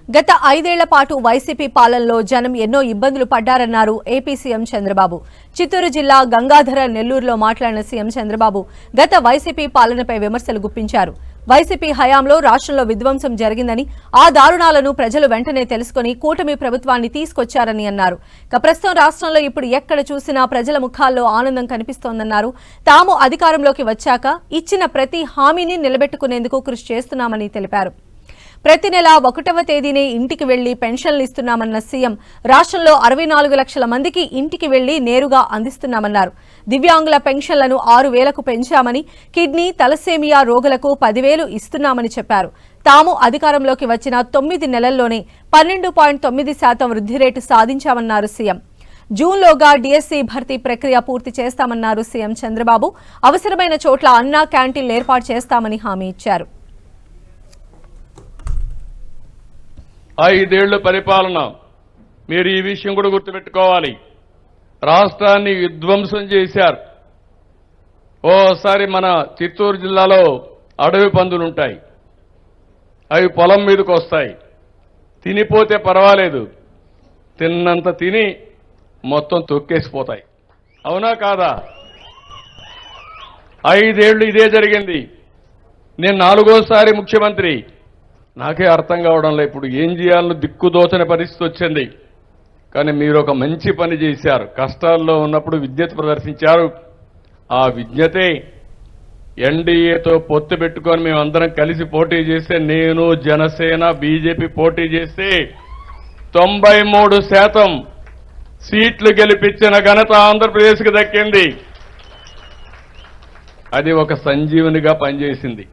గత 5 ఏళ్ల పాటు వైసీపీ పాలనలో జనం ఎన్నో ఇబ్బందులు పడ్డారన్నారు ఏపీ సీఎం చంద్రబాబు. చిత్తూరు జిల్లా గంగాధర నెల్లూరులో మాట్లాడిన సీఎం చంద్రబాబు గత వైసీపీ పాలనపై విమర్శలు గుప్పించారు. వైసీపీ హయాంలో రాష్ట్రంలో విధ్వంసం జరిగిందని, ఆ దారుణాలను ప్రజలు వెంటనే తెలుసుకుని కూటమి ప్రభుత్వాన్ని తీసుకొచ్చారని అన్నారు. ప్రస్తుతం రాష్ట్రంలో ఇప్పుడు ఎక్కడ చూసినా ప్రజల ముఖాల్లో ఆనందం కనిపిస్తోందన్నారు. తాము అధికారంలోకి వచ్చాక ఇచ్చిన ప్రతి హామీని నిలబెట్టుకునేందుకు కృషి చేస్తున్నామని తెలిపారు. ప్రతి నెల 1వ తేదీనే ఇంటికి వెళ్లి పెన్షన్లు ఇస్తున్నామన్న సీఎం రాష్ట్రంలో 64 లక్షల మందికి ఇంటికి వెళ్లి నేరుగా అందిస్తున్నామన్నారు. దివ్యాంగుల పెన్షన్లను 6,000కు పెంచామని, కిడ్నీ, తలసేమియా రోగులకు 10,000 ఇస్తున్నామని చెప్పారు. తాము అధికారంలోకి వచ్చిన 9 నెలల్లోనే 12.9% వృద్ధి రేటు సాధించామన్నారు సీఎం. జూన్లోగా డిఎస్సీ భర్తీ ప్రక్రియ పూర్తి చేస్తామన్నారు సీఎం చంద్రబాబు. అవసరమైన చోట్ల అన్నా క్యాంటీన్లు ఏర్పాటు చేస్తామని హామీ ఇచ్చారు. 5 ఏళ్ల పరిపాలన, మీరు ఈ విషయం కూడా గుర్తుపెట్టుకోవాలి. రాష్ట్రాన్ని విధ్వంసం చేశారు. ఓసారి మన చిత్తూరు జిల్లాలో అడవి పందులుంటాయి. అవి పొలం మీదకి వస్తాయి. తినిపోతే పర్వాలేదు, తిన్నంత తిని మొత్తం తొక్కేసిపోతాయి. అవునా కాదా? 5 ఏళ్లు ఇదే జరిగింది. నేను 4వసారి ముఖ్యమంత్రి. నాకే అర్థం కావడం లేదు ఇప్పుడు ఏం చేయాలని దిక్కుదోచని పరిస్థితి వచ్చింది. కానీ మీరు ఒక మంచి పని చేశారు. కష్టాల్లో ఉన్నప్పుడు విజ్ఞత ప్రదర్శించారు. ఆ విజ్ఞతే ఎన్డీఏతో పొత్తు పెట్టుకొని మేమందరం కలిసి పోటీ చేస్తే, నేను, జనసేన, బీజేపీ పోటీ చేస్తే 93% సీట్లు గెలిపించిన ఘనత ఆంధ్రప్రదేశ్కి దక్కింది. అది ఒక సంజీవనిగా పనిచేసింది.